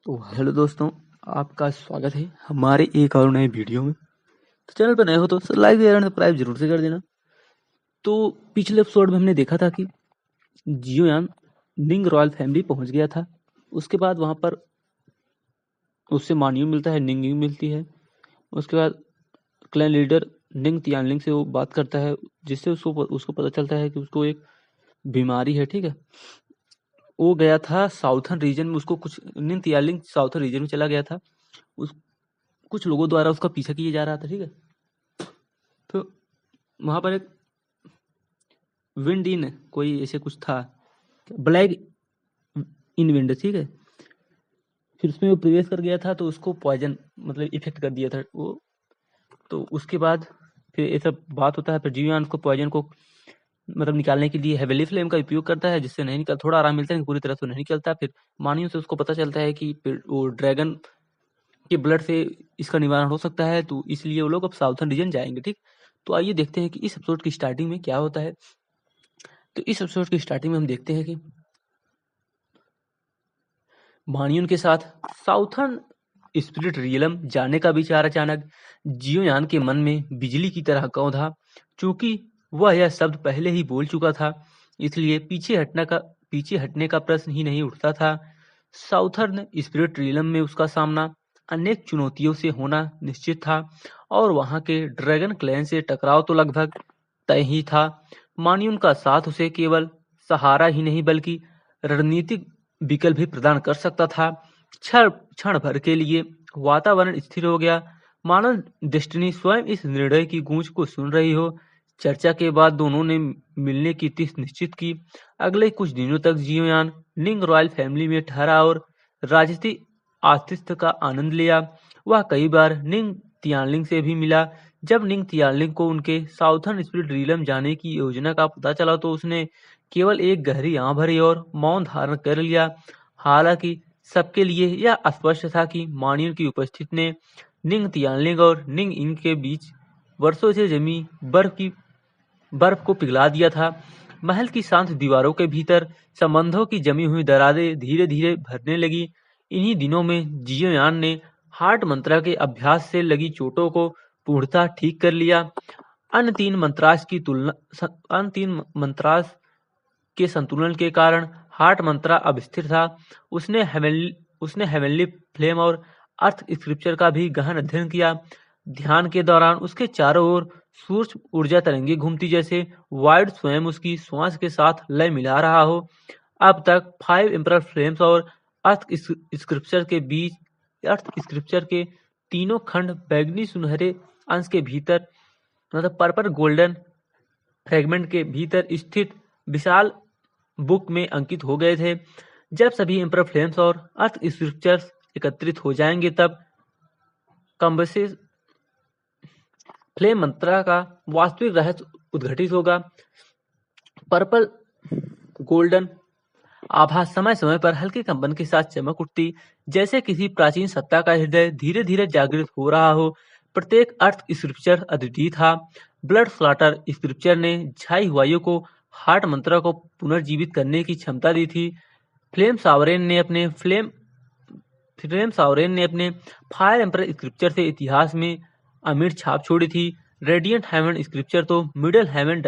तो हेलो दोस्तों, आपका स्वागत है हमारे एक और नए वीडियो में। तो चैनल पर नए हो तो लाइक एंड सब्सक्राइब जरूर से कर देना। तो पिछले एपिसोड में हमने देखा था कि जियोयान निंग रॉयल फैमिली पहुंच गया था। उसके बाद वहां पर उससे मान्यू मिलता है, निंग मिलती है। उसके बाद क्लैन लीडर निंग तियानलिंग से वो बात करता है, जिससे उसको उसको पता चलता है कि उसको एक बीमारी है। ठीक है, वो गया था साउथर्न रीजन में, उसको कुछ निंग तियानलिंग साउथर्न रीजन में चला गया था। उस कुछ लोगों द्वारा उसका पीछा किया जा रहा था। ठीक है, तो वहां पर एक विंड इन कोई ऐसे कुछ था, ब्लैक इन विंड। ठीक है, फिर उसमें वो प्रवेश कर गया था तो उसको पॉइजन मतलब इफेक्ट कर दिया था वो। तो उसके बाद फिर ये सब बात होता है। फिर जीवान उसको पॉइजन को मतलब निकालने के लिए हेवेली फ्लेम का उपयोग करता है, जिससे नहीं निकल, थोड़ा आराम मिलता है, पूरी तरह से नहीं निकलता। फिर मानियों से उसको पता चलता है कि वो ड्रैगन के ब्लड से इसका निवारण हो सकता है, तो इसलिए वो लोग अब साउथर्न रीजन जाएंगे। ठीक, तो आइए देखते हैं कि इस एपिसोड की स्टार्टिंग में क्या होता है। तो इस एपिसोड की स्टार्टिंग में हम देखते हैं कि मानियन के साथ साउथर्न स्पिरिट रियलम जाने का विचार अचानक जियोयान के मन में बिजली की तरह कौंधा। चूंकि वह यह शब्द पहले ही बोल चुका था, इसलिए पीछे हटने का प्रश्न ही नहीं उठता था। साउथर्न स्पिरिट रियलम में उसका सामना अनेक चुनौतियों से होना निश्चित था, और वहां के ड्रैगन क्लैन से टकराव तो लगभग तय ही था। मानियन का साथ उसे केवल सहारा ही नहीं बल्कि रणनीतिक विकल्प भी प्रदान कर सकता था। क्षण क्षण भर के लिए वातावरण स्थिर हो गया, मानो डेस्टिनी स्वयं इस निर्णय की गूंज को सुन रही हो। चर्चा के बाद दोनों ने मिलने की तिथि निश्चित की। अगले कुछ दिनों तक जियोयान निंग रॉयल फैमिली में ठहरा और राजसी आतिथ्य का आनंद लिया। वह कई बार निंग तियानलिंग से भी मिला। जब निंग तियानलिंग को उनके साउथर्न स्पिरिट रिलम जाने की योजना का पता चला तो उसने केवल एक गहरी आंख भरी और मौन धारण कर लिया। हालांकि सबके लिए यह स्पष्ट था कि मानियन की उपस्थिति ने निंग तियानलिंग और निंग इंग के बीच वर्षों से जमी बर्फ को पिघला दिया था। महल की शांत दीवारों के भीतर संबंधों की जमी हुई दरारें धीरे धीरे भरने लगी। इन्हीं दिनों में जियोयान ने हार्ट मंत्रा के अभ्यास से लगी चोटों को पूर्णतः ठीक कर लिया। अन्य तीन मंत्रास के संतुलन के कारण हार्ट मंत्रा अब स्थिर था। उसने हेवनली फ्लेम और अर्थ स्क्रिप्चर का भी गहन अध्ययन किया। ध्यान के दौरान उसके चारों ओर सूक्ष्म ऊर्जा तरंगे घूमती, जैसे वाइड स्वयं उसकी श्वास के साथ लय मिला रहा हो। अब तक 5 एम्परर फ्लेम्स और अर्थ स्क्रिप्चर के तीनों खंड बैगनी सुनहरे अंश के भीतर मतलब पर्पल गोल्डन फ्रेगमेंट के भीतर स्थित विशाल बुक में अंकित हो गए थे। जब सभी एम्पर फ्लेम्स और अर्थ स्क्रिप्चर्स एकत्रित हो जाएंगे तब कम्बसेस फ्लेम मंत्रा का वास्तविक रहस्य उद्घटित होगा। पर्पल गोल्डन आभा समय समय पर हल्के कंपन के साथ चमक उठती, जैसे किसी प्राचीन सत्ता का हृदय धीरे धीरे जागृत हो रहा हो। प्रत्येक अर्थ स्क्रिप्चर अद्वितीय था। ब्लड फ्लाटर स्क्रिप्चर ने झाई हुआइयों को हार्ट मंत्रा को पुनर्जीवित करने की क्षमता दी थी। फ्लेम सावरेन ने अपने फायर एम्पर स्क्रिप्चर से इतिहास में अमीर छाप छोड़ी थी। रेडियंट हेवन स्क्रिप्चर तो मिडल हेवन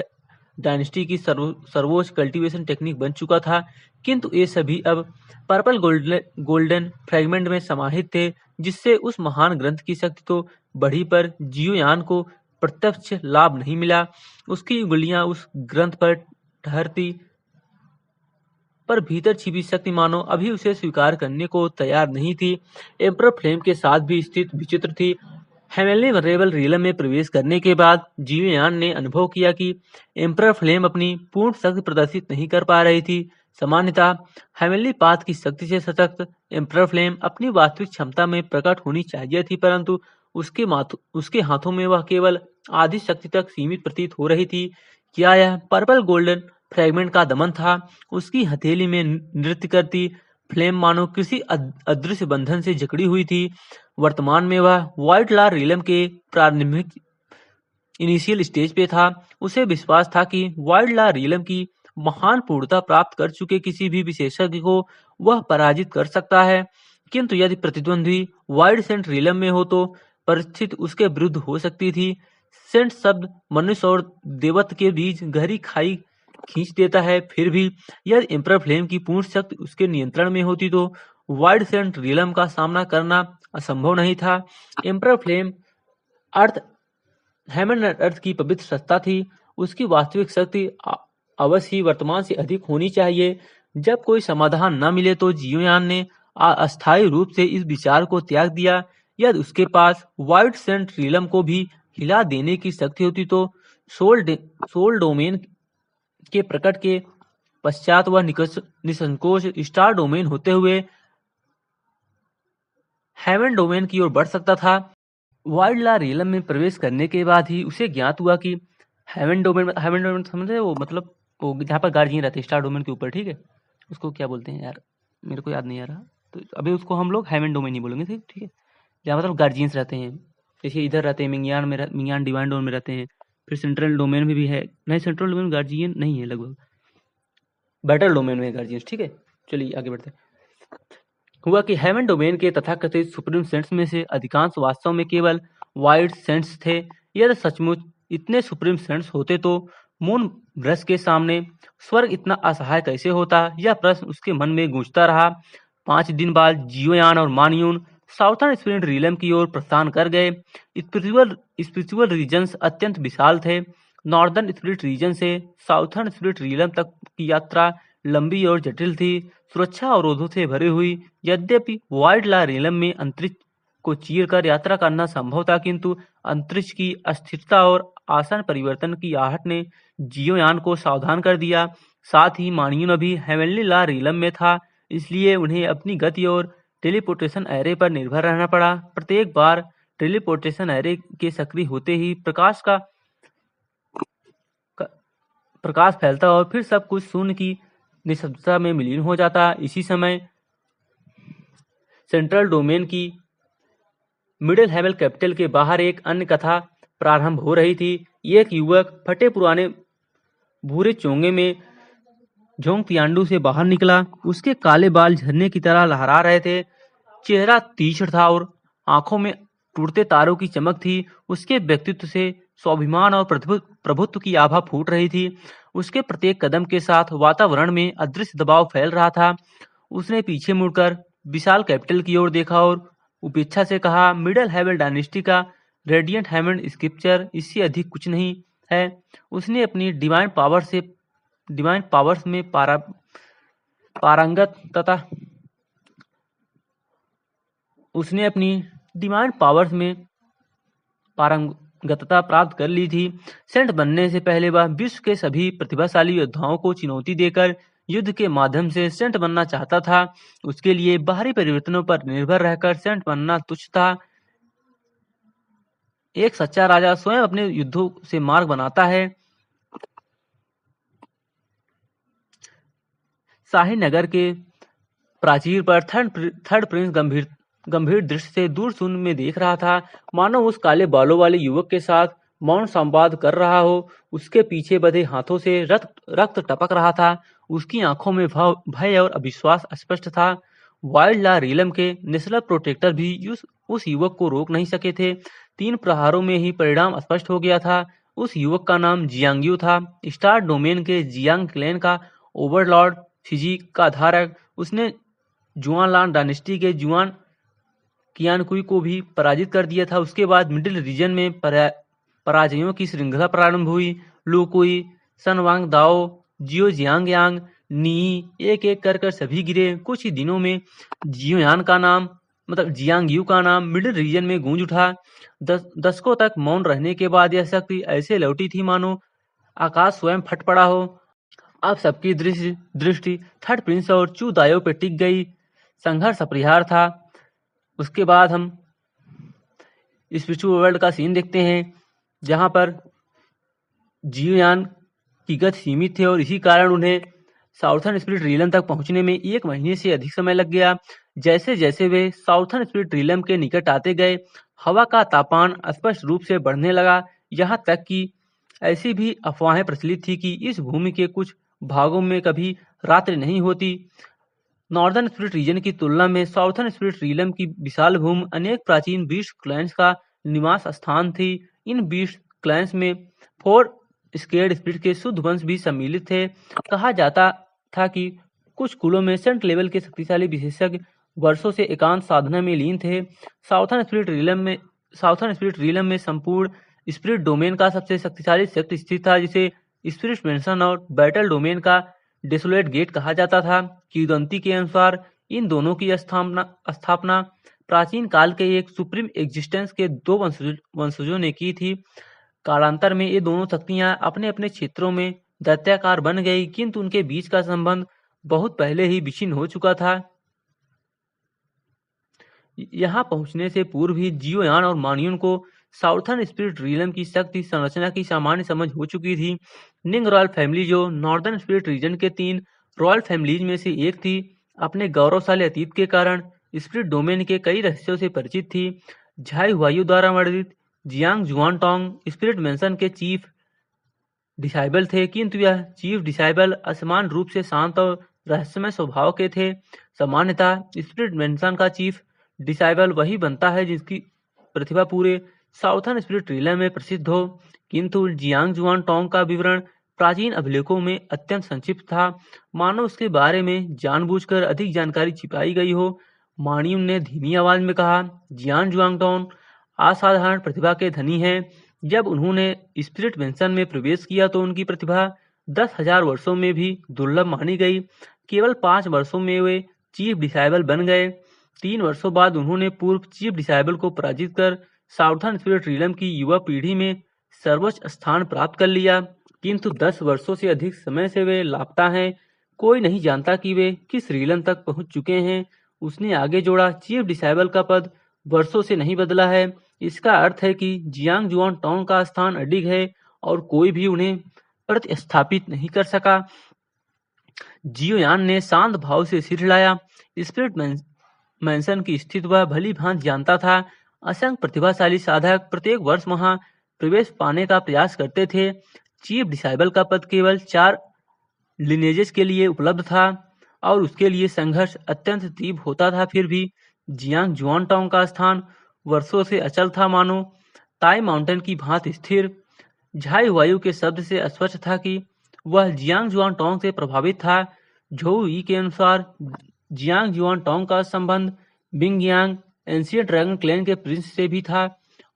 डायनेस्टी की सर्वोच्च कल्टीवेशन टेक्निक बन चुका था, किंतु ये सभी अब पर्पल गोल्डन फ्रेगमेंट में समाहित थे, जिससे उस महान ग्रंथ की शक्ति तो बढ़ी पर जियोयान को प्रत्यक्ष लाभ नहीं मिला। उसकी उंगलियां उस ग्रंथ पर ठहरती, पर भीतर छिपी शक्ति मानो अभी उसे स्वीकार करने को तैयार नहीं थी। एम्पर फ्लेम के साथ भी स्थिति विचित्र थी। हेवनली वनरेबल रियलम में प्रवेश करने के बाद जियोयान ने अनुभव किया कि एम्पर फ्लेम अपनी पूर्ण शक्ति प्रदर्शित नहीं कर पा रही थी। सामान्यतः हेवनली पाथ की शक्ति से सशक्त एम्पर फ्लेम अपनी वास्तविक क्षमता में प्रकट होनी चाहिए थी, परंतु उसके हाथों में वह केवल आधी शक्ति तक सीमित प्रतीत हो रही थी। क्या यह पर्पल गोल्डन फ्रेगमेंट का दमन था? उसकी हथेली में नृत्य करती फ्लेम मानो किसी अदृश्य बंधन से जकड़ी हुई थी। वर्तमान में वह व्हाइट लार रिलम के प्रारंभिक इनिशियल स्टेज पे था। उसे विश्वास था कि व्हाइट लार रिलम की महान पूर्णता प्राप्त कर चुके किसी भी विशेषज्ञ को वह पराजित कर सकता है। किंतु यदि प्रतिद्वंद्वी वाइड सेंट रीलम में हो तो परिस्थिति उसके विरुद्ध हो सकती थी। सेंट शब्द मनुष्य और देवत्व के बीच गहरी खाई खींच देता है। फिर भी यदि एम्परर फ्लेम की पूर्ण शक्ति उसके नियंत्रण में होती तो वाइड सेंट रीलम का सामना करना असंभव नहीं था। एम्परर फ्लेम अर्थ हेमन अर्थ की पवित्र सत्ता थी। उसकी वास्तविक शक्ति अवश्य ही वर्तमान से अधिक होनी चाहिए। जब कोई समाधान न मिले तो जियोयान ने अस्थायी रूप से इस विचार को त्याग दिया। यदि उसके पास वाइड सेंट रीलम को भी हिला देने की शक्ति होती तो सोल डोमेन के प्रकट के पश्चात वह निसंकोच स्टार डोमेन होते हुए हेवन डोमेन की ओर बढ़ सकता था। वाइड ला रीलम में प्रवेश करने के बाद ही उसे ज्ञात हुआ कि हेवन डोमेन समझे वो, मतलब वो जहाँ पर गार्जियन रहते हैं स्टार डोमेन के ऊपर, ठीक है, उसको क्या बोलते हैं यार, मेरे को याद नहीं आ रहा, तो अभी उसको हम लोग हेवन डोमेन ही बोलेंगे, ठीक है, जहाँ मतलब गार्जियंस रहते हैं। जैसे इधर रहते हैं मिंगयान डिवाइन डोमेन में रहते हैं, फिर सेंट्रल डोमेन में भी है, नहीं सेंट्रल डोमेन गार्जियन नहीं है, लगभग बैटल डोमेन में गार्जियंस, ठीक है। चलिए आगे बढ़ते हैं। हुआ कि हेवन डोमेन के तथाकथित सुप्रीम सेंट्स में से अधिकांश वास्तव में केवल वाइड सेंट्स थे। यदि सचमुच इतने सुप्रीम सेंट्स होते तो मून ब्रश के सामने स्वर्ग इतना असहाय कैसे होता, यह प्रश्न उसके मन में गूंजता रहा। 5 दिन बाद जियोयान और मानयून साउथर्न स्पिरिट रीलम की ओर प्रस्थान कर गए। स्पिरिचुअल रीजन्स अत्यंत विशाल थे। नॉर्दर्न स्पिरिट रीजन से साउथर्न स्पिरिट रीलम तक की यात्रा लंबी और जटिल थी, सुरक्षा अवरोधों से भरी हुई। यद्यपि वाइड ला रीलम में अंतरिक्ष को चीर कर यात्रा करना संभव था, किंतु अंतरिक्ष की अस्थिरता और आसन परिवर्तन की आहट ने जियोयान को सावधान कर दिया। साथ ही मानियन अभी हेवनली ला रीलम में था, इसलिए उन्हें अपनी गति और टेलीपोर्टेशन एरे पर निर्भर रहना पड़ा। प्रत्येक बार टेलीपोर्टेशन एरे के सक्रिय होते ही प्रकाश फैलता और फिर सब कुछ शून्य की निशब्दता में विलीन हो जाता। इसी समय सेंट्रल डोमेन की मिडिल हेवल कैपिटल के बाहर एक अन्य कथा प्रारंभ हो रही थी। एक युवक फटे पुराने भूरे चोंगे में झोंग तियांडू से बाहर निकला। उसके काले बाल झरने की तरह लहरा रहे थे, चेहरा तीक्ष्ण था और आंखों में टूटते तारों की चमक थी। उसके व्यक्तित्व से स्वाभिमान और प्रभुत्व की आभा फूट रही थी। उसके प्रत्येक कदम के साथ वातावरण में अदृश्य दबाव फैल रहा था। उसने पीछे मुड़कर विशाल कैपिटल की ओर देखा और उपेक्षा से कहा, मिडल हेवल डायनेस्टी का रेडियंट हेमन स्क्रिप्चर इससे अधिक कुछ नहीं है। उसने अपनी डिवाइन पावर्स में पारंगतता प्राप्त कर ली थी। सेंट बनने से पहले वह विश्व के सभी प्रतिभाशाली योद्धाओं को चुनौती देकर युद्ध के माध्यम से सेंट बनना चाहता था। उसके लिए बाहरी परिवर्तनों पर निर्भर रहकर सेंट बनना तुच्छ था। एक सच्चा राजा स्वयं अपने युद्धों से मार्ग बनाता है। शाही नगर के प्राचीर पर थर्ड प्रिंस गंभीर दृष्टि से दूर शून्य में देख रहा था, मानो उस काले बालों वाले युवक के साथ मौन संवाद कर रहा हो। उसके पीछे बंधे हाथों से रक्त टपक रहा था। उसकी आंखों में भय और अविश्वास स्पष्ट था। वाइल्ड ला रीलम के नेशनल प्रोटेक्टर भी उस युवक को रोक नहीं सके थे। 3 प्रहारों में ही परिणाम स्पष्ट हो गया था। उस युवक का नाम जियांग्यू था, स्टार डोमेन के जियांग क्लैन का ओवरलॉर्ड, फिजिक का धारक। उसने जुआनलान डायनेस्टी के जुआन कियानकुई को भी पराजित कर दिया था। उसके बाद मिडिल रीजन में पराजयों की श्रृंखला प्रारंभ हुई। लुकुई, सनवांग दाओ, जियो जियांग नी, एक एक कर सभी गिरे। कुछ ही दिनों में जियोयान का नाम मतलब जियांगयू का नाम मिडिल रीजन में गूंज उठा। दशकों तक मौन रहने के बाद यह शक्ति ऐसे लौटी थी मानो आकाश स्वयं फट पड़ा हो। अब सबकी दृष्टि थर्ड प्रिंस और चू दायो पे टिक गई। संघर्ष अपरिहार्य था। उसके बाद हम स्पिरिचुअल वर्ल्ड का सीन देखते हैं, जहां पर जियोयान की गति सीमित थे और इसी कारण उन्हें साउथर्न स्पिरिट रीलम तक पहुंचने में 1 महीने से अधिक समय लग गया। जैसे जैसे वे साउथर्न स्पिरिट रीलम के निकट आते गए, हवा का तापमान स्पष्ट रूप से बढ़ने लगा। यहाँ तक कि ऐसी भी अफवाहें प्रचलित थी कि इस भूमि के कुछ भागों में कभी रात्रि नहीं होती। नॉर्दर्न स्पिरिट रीजन की तुलना में साउथर्न स्पिरिट रीजन की विशाल भूमि अनेक प्राचीन बीस्ट क्लैंस का निवास स्थान थी। इन बीस्ट क्लैंस में 4 स्केर्ड स्पिरिट के शुद्ध वंश भी सम्मिलित थे। कहा जाता था कि कुछ कुलों में सेंट लेवल के शक्तिशाली विशेषज्ञ वर्षों से एकांत साधना में लीन थे। साउथर्न स्पिरिट रीलम में संपूर्ण स्पिरिट डोमेन का सबसे शक्तिशाली शक्ति स्थित था, जिसे स्पिरिट मेंशन और बैटल डोमेन का डेसोलेट गेट कहा जाता था। किंवदंती के अनुसार इन दोनों की स्थापना प्राचीन काल के एक सुप्रीम एग्जिस्टेंस के 2 वंशजों ने की थी। कालांतर में ये दोनों शक्तियां अपने अपने क्षेत्रों में दैत्याकार बन गई, किंतु उनके बीच का संबंध बहुत पहले ही विच्छिन्न हो चुका था। यहाँ पहुंचने से पूर्व ही जियोयान और मानियन को साउथर्न स्पिरिट रीजन की शक्ति संरचना की सामान्य समझ हो चुकी थी। निंग रॉयल फैमिली, जो नॉर्दर्न स्पिरिट रीजन के 3 रॉयल फैमिलीज में से एक थी, अपने गौरवशाली अतीत के कारण स्पिरिट डोमेन के कई रहस्यों से परिचित थी। झाई हुआयू द्वारा वर्णित जियांग जुआनटोंग स्पिरिट मेंशन के चीफ डिसाइबल थे, किंतु यह चीफ डिसाइबल असमान रूप से शांत और रहस्यमय स्वभाव के थे। सामान्यतः स्पिरिट मेंशन का चीफ डिसाइबल वही बनता है जिसकी प्रतिभा पूरे साउथर्न स्पिरिट रीजन में प्रसिद्ध हो, किंतु जियांग जुआनटोंग का विवरण प्राचीन अभिलेखों में अत्यंत संक्षिप्त था, मानो उसके बारे में जानबूझकर अधिक जानकारी छिपाई गई हो। मानियन ने धीमी आवाज में कहा, जियांग जुआनटोंग असाधारण प्रतिभा के धनी हैं। जब उन्होंने स्पिरिट मेंशन में प्रवेश किया तो उनकी प्रतिभा 10,000 वर्षों में भी दुर्लभ मानी गई। केवल 5 वर्षों में वे चीफ डिसाइबल बन गए। 3 वर्षों बाद उन्होंने पूर्व चीफ डिसाइबल को पराजित कर साउथर्न स्पिरिट रीजन की युवा पीढ़ी में सर्वोच्च स्थान प्राप्त कर लिया, किंतु 10 वर्षों से अधिक समय से वे लापता हैं। कोई नहीं जानता कि वे किस रीजन तक पहुंच चुके हैं। उसने आगे जोड़ा, चीफ डिसाइबल का पद वर्षों से नहीं बदला है। इसका अर्थ है कि जियांग जुआनटोंग का स्थान अडिग है और कोई भी उन्हें प्रतिस्थापित नहीं कर सका। जियोयान ने शांत भाव से सिर हिलाया। स्पिरिट मेंशन की स्थिति वह भली भांति जानता था। असंख्य प्रतिभाशाली साधक प्रत्येक वर्ष वहां प्रवेश पाने का प्रयास करते थे। चीफ डिसाइबल का पद केवल 4 लिनेजेस के लिए उपलब्ध था और उसके लिए संघर्ष अत्यंत तीव्र होता था। फिर भी जियांग जुआनटोंग का स्थान वर्षों से अचल था, मानो ताई माउंटेन की भांति स्थिर। झाई हुआयू के शब्द से स्पष्ट था कि वह जियांग जुआनटोंग से प्रभावित था। झोउ यी के अनुसार जियांग जुआनटोंग का संबंध बिंगयांग एंशिएंट ड्रैगन क्लैन के प्रिंस से भी था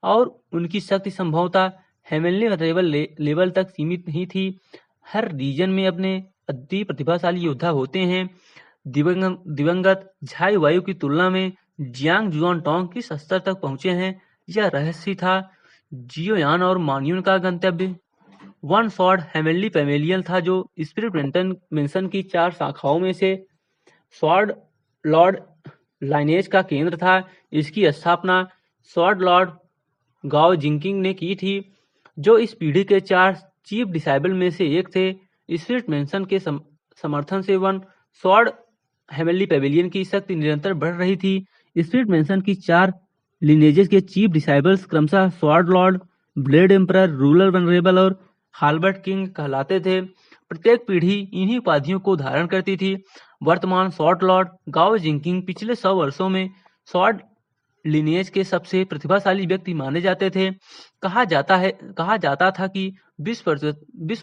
और उनकी शक्ति संभवतः हेवनली लेवल तक सीमित नहीं थी। हर रीजन में अपने अति प्रतिभाशाली योद्धा होते हैं। दिवंगत झाई हुआयू की तुलना में जियांग जुआनटोंग किस स्तर तक पहुंचे हैं, यह रहस्य था। जियोयान और मानियन का गंतव्य वन स्वॉर्ड हेवनली पैवेलियन था, जो स्पिरिट मेंशन की 4 शाखाओं में से स्वॉर्ड लॉर्ड लाइनेज का केंद्र था। इसकी स्थापना स्वॉर्ड लॉर्ड गाओ जिंकिंग ने की थी, जो इस पीढ़ी के 4 चीफ डिसाइबल में से एक थे। स्पिरिट मेंशन के समर्थन से वन स्वॉर्ड हेवनली पैवेलियन की शक्ति निरंतर बढ़ रही थी। स्पिरिट मेंशन की 4 लिनेजेस के चीफ डिसाइबल्स क्रमशः sword Lord, blade emperor, ruler vulnerable और हाल्बर्ट किंग कहलाते थे। प्रत्येक पीढ़ी इन्हीं उपाधियों को धारण करती थी। वर्तमान स्वॉर्ड लॉर्ड गाओ जिंकिंग पिछले 100 वर्षों में स्वॉर्ड लिनेज के सबसे प्रतिभाशाली व्यक्ति माने जाते थे। कहा जाता था कि विश्व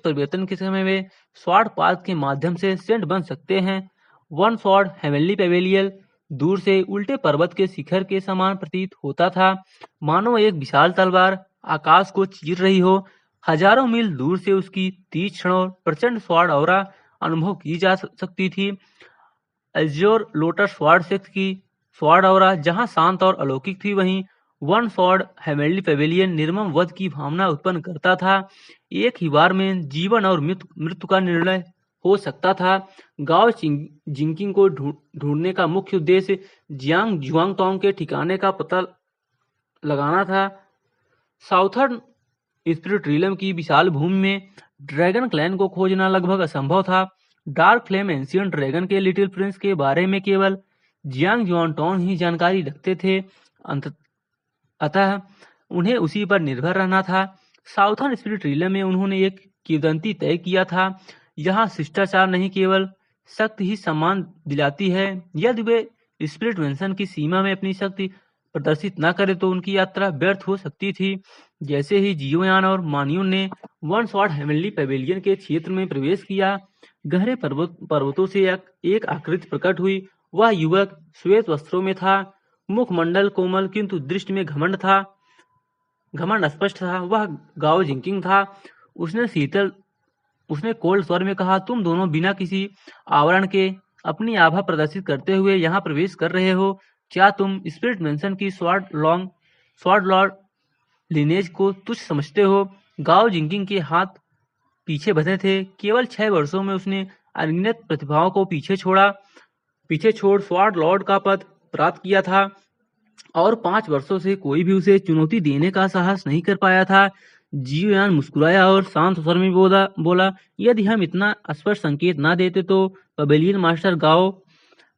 परिवर्तन के समय वे स्वॉर्ड पाथ के माध्यम से सेंट बन सकते हैं। वन स्वॉर्ड हेवनली पैवेलियन दूर से उल्टे पर्वत के शिखर के समान प्रतीत होता था, मानो एक विशाल तलवार आकाश को चीर रही हो। हजारों मील दूर से उसकी तीक्ष्ण और प्रचंड स्वॉर्ड ऑरा अनुभव की जा सकती थी। एज्योर लोटस स्वॉर्ड शक्ति की स्वॉर्ड ऑरा जहां शांत और अलौकिक थी, वहीं वन स्वॉर्ड हेवनली पैवेलियन निर्मम वध की भावना उत्पन्न करता था। एक ही बार में जीवन और मृत्यु का निर्णय हो सकता था। गाओ जिंकिंग को ढूंढने का मुख्य उद्देश्य जियांग जुआनटोंग के ठिकाने का पता लगाना था। साउथर्न स्पिरिट रीजन की विशाल भूमि में ड्रैगन क्लैन को खोजना लगभग असंभव था। डार्क फ्लेम एंशिएंट ड्रैगन के लिटिल प्रिंस के बारे में केवल जियांग जुआनटोंग ही जानकारी रखते थे, अतः उन्हें उसी पर निर्भर रहना था। साउथर्न स्पिरिट रीजन में उन्होंने एक किंवदंती तय किया था। यहाँ शिष्टाचार नहीं, केवल शक्ति ही सम्मान दिलाती है। यदि वे स्पिरिट मेंशन की सीमा में अपनी शक्ति प्रदर्शित न करे तो उनकी यात्रा व्यर्थ हो सकती थी। जैसे ही जियोयान और मानियोन ने वन शॉट हेवनली पेविलियन के क्षेत्र में प्रवेश किया, गहरे पर्वतों से एक आकृति प्रकट हुई। वह युवक श्वेत वस्त्रों में था, मुखमंडल कोमल किंतु दृष्टि में घमंड स्पष्ट था। वह गाओ जिंकिंग था। उसने कोल्ड स्वर में कहा, तुम दोनों बिना किसी आवरण के अपनी आभा प्रदर्शित करते हुए यहाँ प्रवेश कर रहे हो। क्या तुम स्पिरिट मेंशन की स्वॉर्ड लॉर्ड लिनेज को तुच्छ समझते हो? गाओ जिंकिंग के हाथ पीछे बंधे थे। केवल 6 वर्षों में उसने अनगिनत प्रतिभाओं को पीछे छोड़ स्वॉर्ड लॉर्ड का पद प्राप्त किया था और 5 वर्षों से कोई भी उसे चुनौती देने का साहस नहीं कर पाया था। जियोयान मुस्कुराया और शांत स्वर में बोला, यदि हम इतना स्पष्ट संकेत ना देते तो पवेलियन मास्टर गाओ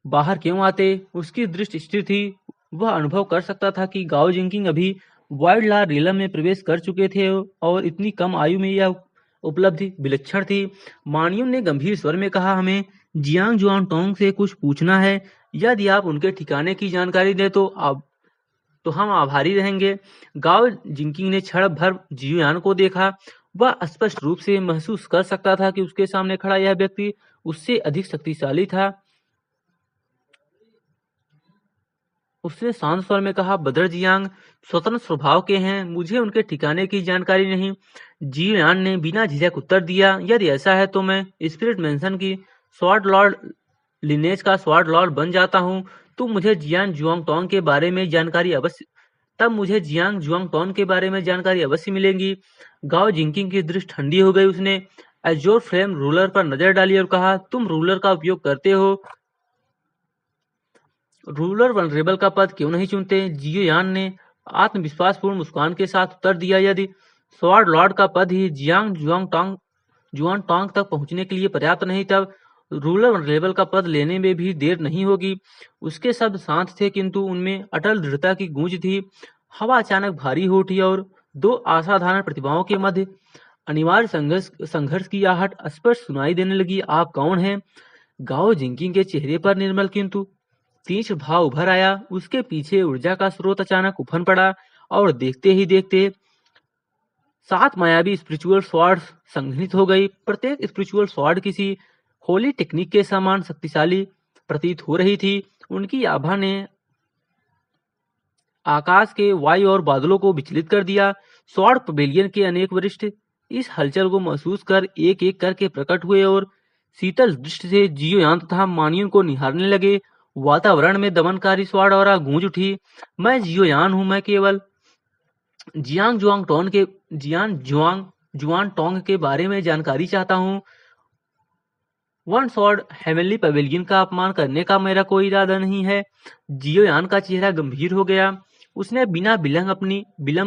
बाहर क्यों आते? उसकी दृष्टि स्थिर थी। वह अनुभव कर सकता था कि गाओ जिंकिंग अभी वाइल्ड ला रिलम में प्रवेश कर चुके थे और इतनी कम आयु में यह उपलब्धि विलक्षण थी। मानियन ने गंभीर स्वर में कहा, हमें जियांग जुआन टोंग से कुछ पूछना है। यदि आप उनके ठिकाने की जानकारी दें तो हम आभारी रहेंगे। गाओ जिंकिंग ने क्षण भर जियोयान को देखा। वह स्पष्ट रूप से महसूस कर सकता था कि उसके सामने खड़ा यह व्यक्ति उससे अधिक शक्तिशाली था। उसने शांत स्वर में कहा, बद्र जियांग स्वतंत्र स्वभाव के हैं, मुझे उनके ठिकाने की जानकारी नहीं। जियोयान ने बिना झिझक उत्तर दिया, यदि ऐसा है तो मैं स्पिरिट मेंशन की स्वॉर्ड लॉर्ड लिनेज का स्वॉर्ड लॉर्ड बन जाता हूँ। तुम मुझे जियांग जुआंग टोंग के बारे में जानकारी अवश्य मिलेगी। गाओ जिंकिंग की दृष्टि ठंडी हो गई। उसने एजोर फ्लेम रूलर पर नजर डाली और कहा, तुम रूलर का उपयोग करते हो, रूलर वनरेबल का पद क्यों नहीं चुनते? जियोयान ने आत्मविश्वासपूर्ण मुस्कान के साथ उत्तर दिया, यदि स्वॉर्ड लॉर्ड का पद ही जियांग जुआन टोंग तक पहुंचने के लिए पर्याप्त नहीं, तब रूलर वनरेबल का पद लेने में भी देर नहीं होगी। उसके शब्द शांत थे किंतु उनमें अटल दृढ़ता की गूंज थी। हवा अचानक भारी हो उठी और 2 असाधारण प्रतिभाओं के मध्य अनिवार्य संघर्ष की आहट स्पष्ट सुनाई देने लगी। आप कौन हैं? गाओ जिंकिंग के चेहरे पर निर्मल किंतु तीक्ष्ण भाव उभर आया। उसके पीछे ऊर्जा का स्रोत अचानक उफन पड़ा और देखते ही देखते 7 मायावी स्पिरिचुअल स्वॉर्ड संघनित हो गई। प्रत्येक स्पिरिचुअल स्वॉर्ड किसी होली टेक्निक के समान शक्तिशाली प्रतीत हो रही थी। उनकी आभा ने आकाश के वायु और बादलों को विचलित कर दिया। स्वॉर्ड पवेलियन के अनेक वरिष्ठ इस हलचल को महसूस कर एक एक करके प्रकट हुए और शीतल दृष्टि से जियोयान तथा मानियन को निहारने लगे। वातावरण में दमनकारी स्वॉर्ड और गूंज उठी। मैं जियोयान हूं, मैं केवल जियांग जुआन टोंग के बारे में जानकारी चाहता हूं। वन शॉट हेवनली पवेलियन का अपमान करने का मेरा कोई इरादा नहीं है। जियोयान का चेहरा गंभीर हो गया। उसने बिना विलंब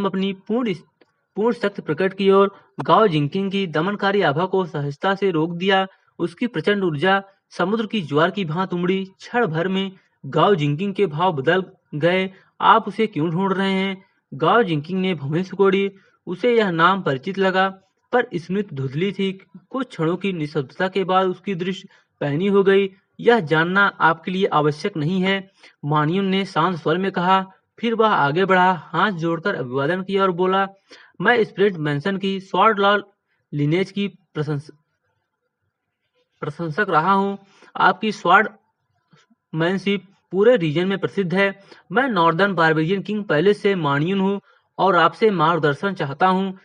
अपनी पूर्ण शक्ति प्रकट की और गाओ जिंकिंग की दमनकारी आभा को सहजता से रोक दिया। उसकी प्रचंड ऊर्जा समुद्र की ज्वार की भांति उमड़ी। क्षण भर में गाओ जिंकिंग के भाव बदल गए। आप उसे क्यों ढूंढ रहे हैं? गाओ जिंकिंग ने भवें सिकोड़ी। उसे यह नाम परिचित लगा पर स्मृति धुंधली थी। कुछ क्षणों की निशब्दता के बाद उसकी दृष्टि पैनी हो गई। यह जानना आपके लिए आवश्यक नहीं है, मानियन ने शांत स्वर में कहा। फिर वह आगे बढ़ा, हाथ जोड़कर अभिवादन किया और बोला, मैं स्पिरिट मेंशन की स्वॉर्ड लॉर्ड लिनेज की प्रशंसक रहा हूँ। आपकी स्वॉर्ड मैनशिप पूरे रीजन में प्रसिद्ध है। मैं नॉर्दर्न बारबेरियन किंग पैलेस से मानियन हूँ और आपसे मार्गदर्शन चाहता हूँ।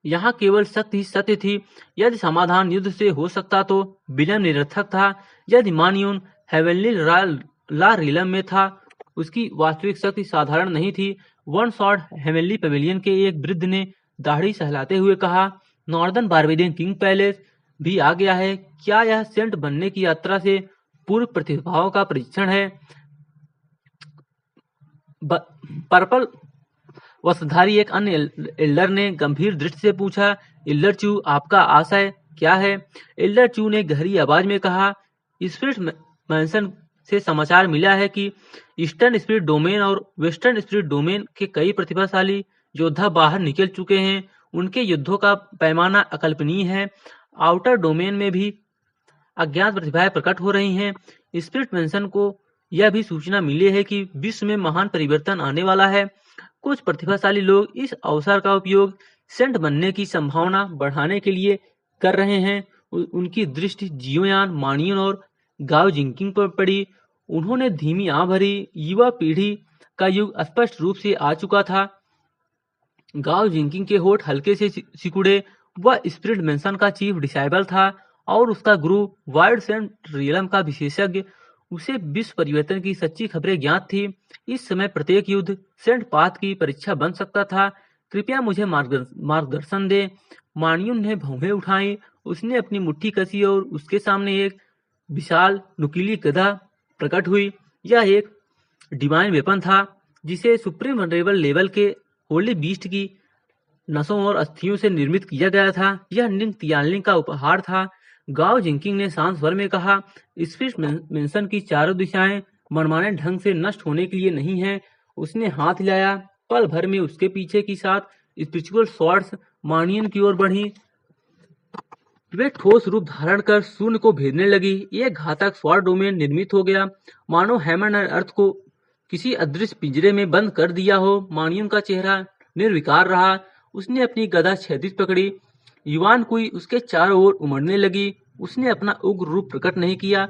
यहाँ केवल शक्ति ही सत्य थी। यदि समाधान युद्ध से हो सकता तो विलंब निरर्थक था। यदि मानियन हेवनली ला रिलम में था, उसकी वास्तविक शक्ति साधारण नहीं थी। वन शॉट हेवनली पवेलियन के एक वृद्ध ने दाढ़ी सहलाते हुए कहा, नॉर्दर्न बारबेरियन किंग पैलेस भी आ गया है। क्या यह सेंट बनने की यात्रा से पूर्व प्रतिभाओं का परीक्षण है? पर्पल वस्त्रधारी एक अन्य एल्डर ने गंभीर दृष्टि से पूछा, एल्डर चू, आपका आशय क्या है? एल्डर चू ने गहरी आवाज में कहा, स्पिरिट मैंसन से समाचार मिला है कि ईस्टर्न स्पिरिट डोमेन और वेस्टर्न स्पिरिट डोमेन के कई प्रतिभाशाली योद्धा बाहर निकल चुके हैं। उनके युद्धों का पैमाना अकल्पनीय है। आउटर डोमेन में भी अज्ञात प्रतिभाएं प्रकट हो रही हैं। स्पिरिट मेंशन को यह भी सूचना मिली है कि विश्व में महान परिवर्तन आने वाला है। कुछ प्रतिभाशाली लोग इस अवसर का उपयोग सेंट बनने की संभावना बढ़ाने के लिए कर रहे हैं। उनकी दृष्टि जियोयान, मानियन और गाओ जिंकिंग पर पड़ी। उन्होंने धीमी आंख भरी। युवा पीढ़ी का युग स्पष्ट रूप से आ चुका था। गाओ जिंकिंग के होठ हल्के से सिकुड़े। वह स्पिरिट मेंशन का चीफ डिसाइबल था और उसका गुरु वाइड सेंट रियलम का विशेषज्ञ। उसे विश्व परिवर्तन की सच्ची खबरें ज्ञात थी। इस समय प्रत्येक युद्ध सेंट पाथ की परीक्षा बन सकता था। कृपया मुझे मार्गदर्शन दे। मानियन ने भौहें उठाई। उसने अपनी मुट्ठी कसी और उसके सामने एक विशाल नुकीली गदा प्रकट हुई। यह एक डिवाइन वेपन था जिसे सुप्रीम वनरेबल लेवल के होली बीस्ट की नसों और अस्थियों से निर्मित किया गया था। यह निंग तियानलिंग का उपहार था। गाओ जिंकिंग ने शांत स्वर में कहा, स्पिरिट मेंशन की चारों दिशाएं मनमाने ढंग से नष्ट होने के लिए नहीं है। उसने हाथ हिलाया। पल भर में उसके पीछे की सात स्पिरिचुअल स्वॉर्ड्स मानियन की ओर बढ़ी। वे ठोस रूप धारण कर शून्य को भेदने लगी। एक घातक स्वॉर्ड डोमेन निर्मित हो गया, मानो हैमर ने अर्थ को किसी अदृश्य पिंजरे में बंद कर दिया हो। मानियन का चेहरा निर्विकार रहा। उसने अपनी गदा क्षैतिज पकड़ी। युवान कुई उसके चारों ओर उमड़ने लगी। उसने अपना उग्र रूप प्रकट नहीं किया।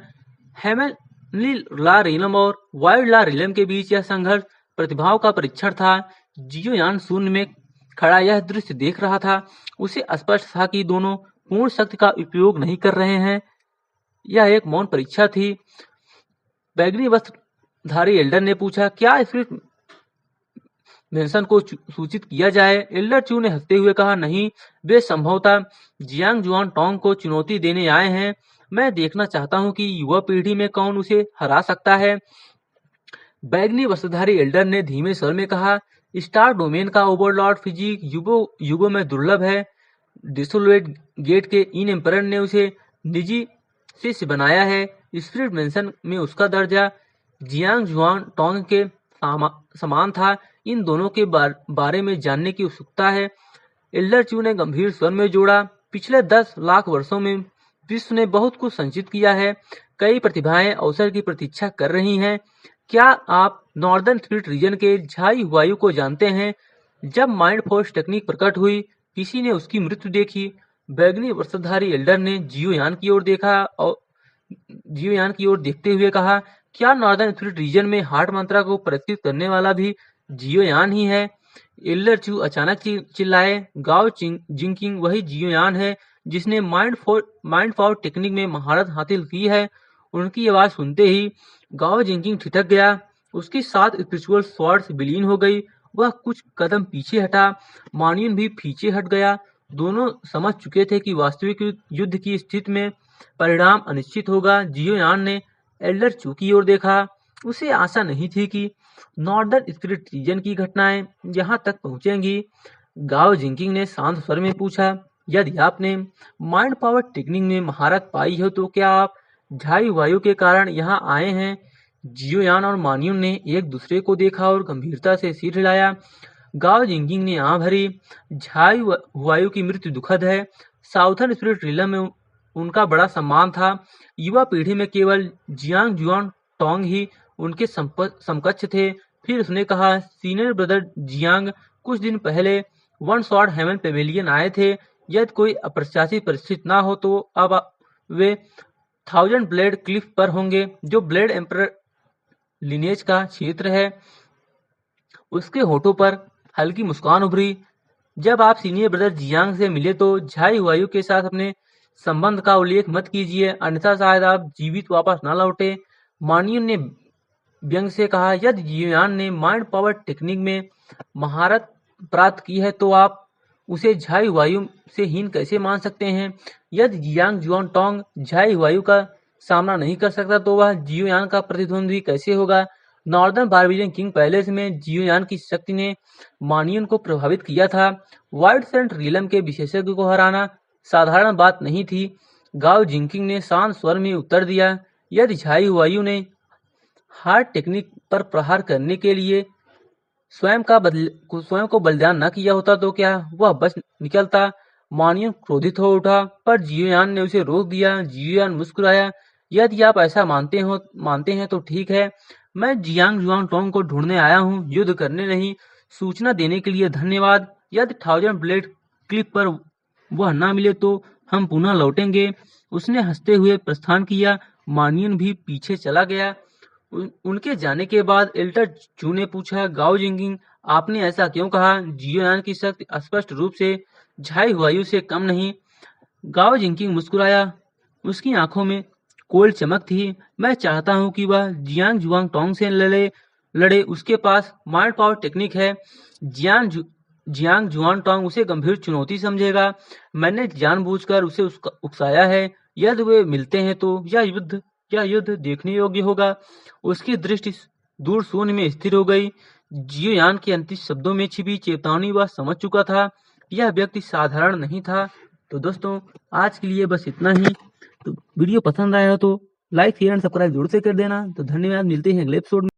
हेमनली ला रिलम और वाइल्ड ला रिलम के बीच यह संघर्ष प्रतिभाओं का परीक्षण था। जियोयान शून्य में खड़ा यह दृश्य देख रहा था। उसे स्पष्ट था कि दोनों पूर्ण शक्ति का उपयोग नहीं कर रहे हैं। यह एक मौन परीक्षा थी। बैगनी वस्त्रधारी एल्डर ने पूछा, क्या स्पिरिट मेंशन को सूचित किया जाए? एल्डर चू ने हंसते हुए कहा, नहीं, वे संभवतः जियांग जुआन टोंग को चुनौती देने आए हैं। मैं देखना चाहता हूं कि युवा पीढ़ी में कौन उसे हरा सकता है। बैगनी वस्त्रधारी एल्डर ने धीमे स्वर में कहा, स्टार डोमेन का ओवरलॉर्ड फिजिक युगों में दुर्लभ है। डिसोलुएट गेट के इन एम्परर ने उसे निजी शिष्य बनाया है। स्पिरिट मेंशन में उसका दर्जा जियांग जुआन टोंग के समान था। इन दोनों के बारे में जानने की उत्सुकता है। एल्डर चू ने गंभीर स्वर में जोड़ा, पिछले 10 लाख वर्षों में विश्व ने बहुत कुछ संचित किया है। कई प्रतिभाएं अवसर की प्रतीक्षा कर रही हैं। क्या आप नॉर्दर्न स्पिरिट रीजन के झाई हुआयू को जानते हैं? जब माइंड फोर्स टेक्निक प्रकट हुई, किसी ने उसकी मृत्यु देखी। बैगनी वस्त्रधारी एल्डर ने जियोयान की ओर देखा और जियोयान की ओर देखते हुए कहा, क्या नॉर्दर्न स्पिरिट रीजन में हार्ट मंत्रा को परीक्षित करने वाला भी जियोयान ही है? एल्डर चू अचानक चिल्लाए, गाओ जिंकिंग वही जियोयान है जिसने माइंड फॉर टेक्निक में महारत हासिल की है। उनकी आवाज सुनते ही गाओ जिंकिंग ठिठक गया। उसकी 7 स्पिरिचुअल स्वॉर्ड्स विलीन हो गई। वह कुछ कदम पीछे हटा। मानियन भी पीछे हट गया। दोनों समझ चुके थे कि वास्तविक युद्ध की स्थिति में परिणाम अनिश्चित होगा। जियोयान ने एल्डर चू की ओर देखा। उसे आशा नहीं थी कि नॉर्दर्न स्पिरिट रीजन की घटनाएं यहाँ तक पहुंचेंगी। गाओ जिंकिंग ने शांत स्वर में पूछा, यदि आपने माइंड पावर टेक्निक में महारत पाई हो तो क्या आप झाई वायु के कारण यहाँ आए हैं? जियोयान और मानियन ने एक दूसरे को देखा और गंभीरता से सिर हिलाया। गाओ जिंकिंग ने आंख भरी। झाई वायु की मृत्यु दुखद है। साउथर्न स्पिरिट रिलम में उनका बड़ा सम्मान था। युवा पीढ़ी में केवल जियांग जुआन टोंग ही उनके समकक्ष थे। फिर उसने कहा, सीनियर ब्रदर जियांग कुछ दिन पहले वन शॉट हेवन पेवेलियन आए थे। यदि कोई अप्रत्याशित परिस्थिति ना हो तो अब वे 1000 ब्लेड क्लिफ पर होंगे, जो ब्लेड एम्परर लिनेज का क्षेत्र है। उसके होठों पर हल्की मुस्कान उभरी। जब आप सीनियर ब्रदर जियांग से मिले तो झाई वायु के साथ अपने संबंध का उल्लेख मत कीजिए, अन्यथा शायद आप जीवित वापस न लौटे। मानियन ने व्यंग से कहा, यदि जियोयान ने माइंड पावर टेक्निक में महारत प्राप्त की है तो आप उसे झाई वायु से हीन कैसे मान सकते हैं? यदि जियांग जुआन टोंग झाई वायु का सामना नहीं कर सकता तो वह जियोयान का प्रतिद्वंदी कैसे होगा? नॉर्दर्न बारबेरियन किंग पैलेस में जियोयान की शक्ति ने मानियन को प्रभावित किया था। वाइड सेंट रिलम के विशेषज्ञ को हराना साधारण बात नहीं थी। गाओ जिंकिंग ने शांत स्वर में उत्तर दिया, यदि झाई वायु ने हार्ट टेक्निक पर प्रहार करने के लिए स्वयं को बलिदान न किया होता तो क्या वह बच निकलता? मानियन क्रोधित हो उठा, पर जियोयान ने उसे रोक दिया। जियोयान मुस्कुराया, यदि आप ऐसा मानते हैं तो ठीक है। मैं जियांग जुआंग को ढूंढने आया हूँ, युद्ध करने नहीं। सूचना देने के लिए धन्यवाद। यदि 1000 ब्लेड क्लिफ पर वह न मिले तो हम पुनः लौटेंगे। उसने हंसते हुए प्रस्थान किया। मानियन भी पीछे चला गया। उनके जाने के बाद एल्टर चू ने पूछा, गाओ जिंगिंग, आपने ऐसा क्यों कहा? जियोयान की शक्ति स्पष्ट रूप से झाई हुआयु से कम नहीं। गाओ जिंकिंग मुस्कुराया, उसकी आंखों में कोल्ड चमक थी। मैं चाहता हूं कि वह जियांग जुआंग टोंग से लड़े। उसके पास माइंड पावर टेक्निक है। जियांग जुआन टोंग उसे गंभीर चुनौती समझेगा। मैंने जानबूझकर उसे उकसाया है। यदि वे मिलते हैं तो यह युद्ध देखने योग्य होगा। उसकी दृष्टि दूर शून्य में स्थिर हो गई। जियोयान के अंतिम शब्दों में छिपी चेतावनी वह समझ चुका था। यह व्यक्ति साधारण नहीं था। तो दोस्तों, आज के लिए बस इतना ही। तो वीडियो पसंद आया हो तो लाइक शेयर एंड सब्सक्राइब जरूर से कर देना। तो धन्यवाद, मिलते हैं अगले एपिसोड में।